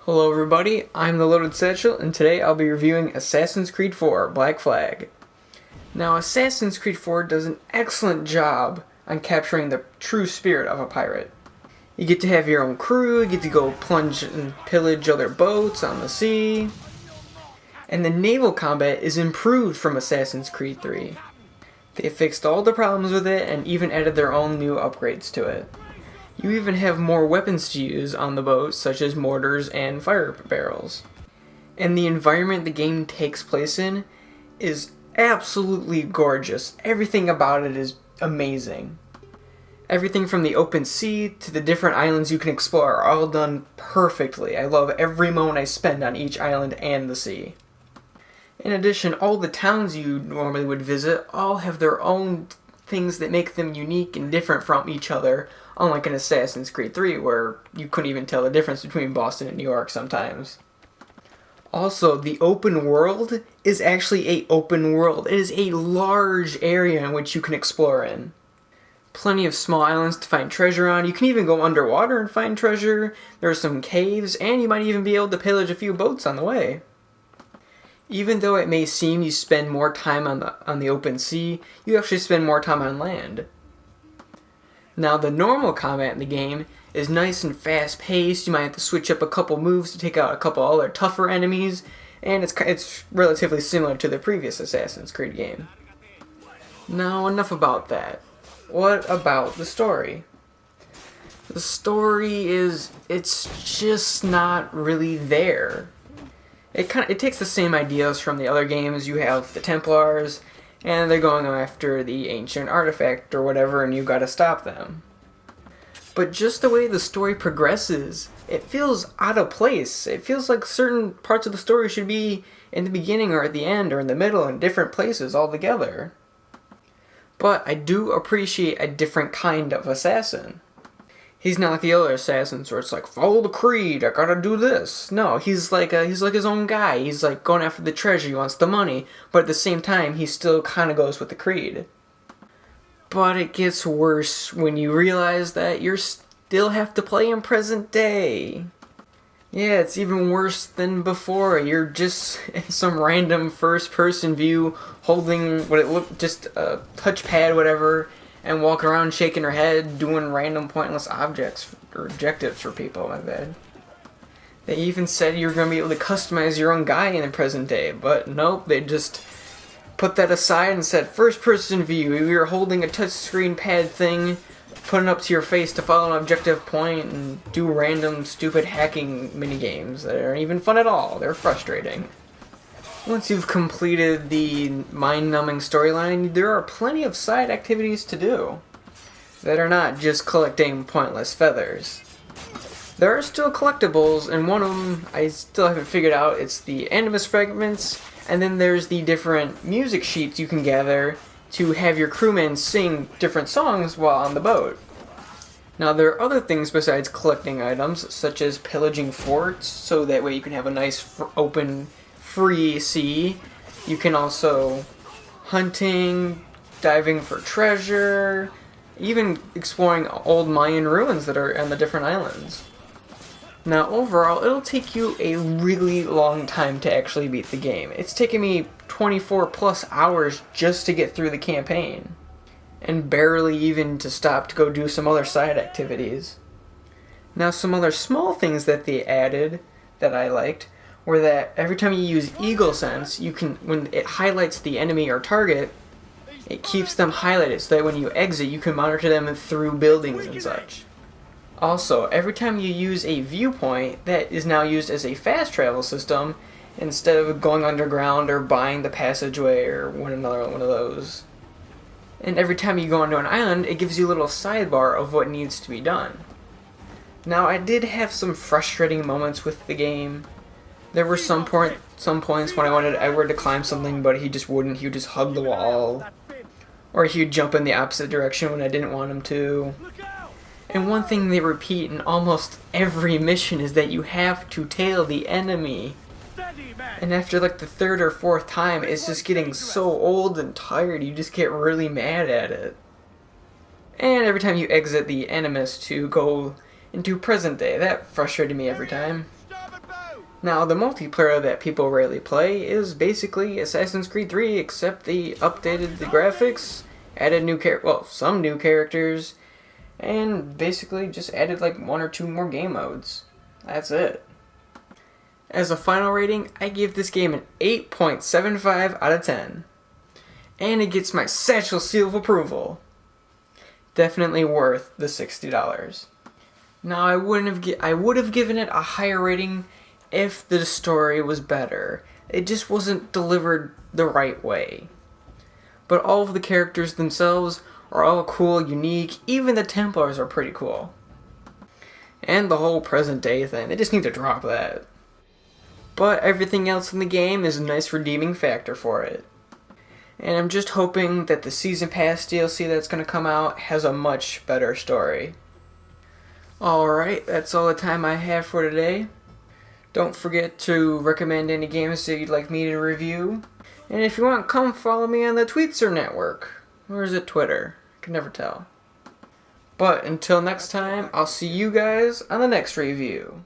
Hello everybody, I'm the Loaded Satchel, and today I'll be reviewing Assassin's Creed 4 Black Flag. Now, Assassin's Creed 4 does an excellent job on capturing the true spirit of a pirate. You get to have your own crew, you get to go plunge and pillage other boats on the sea, and the naval combat is improved from Assassin's Creed 3. They fixed all the problems with it and even added their own new upgrades to it. You even have more weapons to use on the boat, such as mortars and fire barrels. And the environment the game takes place in is absolutely gorgeous. Everything about it is amazing. Everything from the open sea to the different islands you can explore are all done perfectly. I love every moment I spend on each island and the sea. In addition, all the towns you normally would visit all have their own things that make them unique and different from each other, unlike in Assassin's Creed 3, where you couldn't even tell the difference between Boston and New York sometimes. Also, the open world is actually an open world. It is a large area in which you can explore in. Plenty of small islands to find treasure on. You can even go underwater and find treasure. There are some caves, and you might even be able to pillage a few boats on the way. Even though it may seem you spend more time on the open sea, you actually spend more time on land. Now, the normal combat in the game is nice and fast-paced. You might have to switch up a couple moves to take out a couple other tougher enemies, and it's relatively similar to the previous Assassin's Creed game. Now, enough about that. What about the story? The story it's just not really there. It takes the same ideas from the other games. You have the Templars, and they're going after the ancient artifact or whatever, and you gotta stop them. But just the way the story progresses, it feels out of place. It feels like certain parts of the story should be in the beginning or at the end or in the middle in different places altogether. But I do appreciate a different kind of assassin. He's not like the other assassins where it's like, follow the creed, I gotta do this. No, he's like his own guy. He's like going after the treasure, he wants the money, but at the same time, he still kind of goes with the creed. But it gets worse when you realize that you still have to play in present day. Yeah, it's even worse than before. You're just in some random first-person view, holding what it looked just a touchpad, whatever, and walking around shaking her head, doing random pointless objects or objectives for people, my bad. They even said you were going to be able to customize your own guy in the present day, but nope, they just put that aside and said first person view. You're holding a touchscreen pad thing, putting it up to your face to follow an objective point and do random stupid hacking minigames that aren't even fun at all. They're frustrating. Once you've completed the mind-numbing storyline, there are plenty of side activities to do that are not just collecting pointless feathers. There are still collectibles, and one of them I still haven't figured out. It's the animus fragments, and then there's the different music sheets you can gather to have your crewmen sing different songs while on the boat. Now, there are other things besides collecting items, such as pillaging forts, so that way you can have a nice open free sea. You can also hunting, diving for treasure, even exploring old Mayan ruins that are on the different islands. Now overall, it'll take you a really long time to actually beat the game. It's taken me 24 plus hours just to get through the campaign, and barely even to stop to go do some other side activities. Now, some other small things that they added that I liked were that every time you use Eagle Sense, you can, when it highlights the enemy or target, it keeps them highlighted so that when you exit, you can monitor them through buildings and such. Also, every time you use a viewpoint, that is now used as a fast travel system instead of going underground or buying the passageway or another one of those. And every time you go onto an island, it gives you a little sidebar of what needs to be done. Now, I did have some frustrating moments with the game. There were some points when I wanted Edward to climb something, but he just wouldn't. He would just hug the wall. Or he would jump in the opposite direction when I didn't want him to. And one thing they repeat in almost every mission is that you have to tail the enemy. And after like the third or fourth time, it's just getting so old and tired, you just get really mad at it. And every time you exit the Animus to go into present day, that frustrated me every time. Now, the multiplayer that people rarely play is basically Assassin's Creed 3, except they updated the graphics, added some new characters, and basically just added like 1 or 2 more game modes. That's it. As a final rating, I give this game an 8.75 out of 10. And it gets my satchel seal of approval. Definitely worth the $60. Now, I would have given it a higher rating if the story was better. It just wasn't delivered the right way. But all of the characters themselves are all cool, unique. Even the Templars are pretty cool. And the whole present day thing, they just need to drop that. But everything else in the game is a nice redeeming factor for it. And I'm just hoping that the Season Pass DLC that's going to come out has a much better story. Alright, that's all the time I have for today. Don't forget to recommend any games that you'd like me to review. And if you want, come follow me on the Tweetser network. Or is it Twitter? I can never tell. But until next time, I'll see you guys on the next review.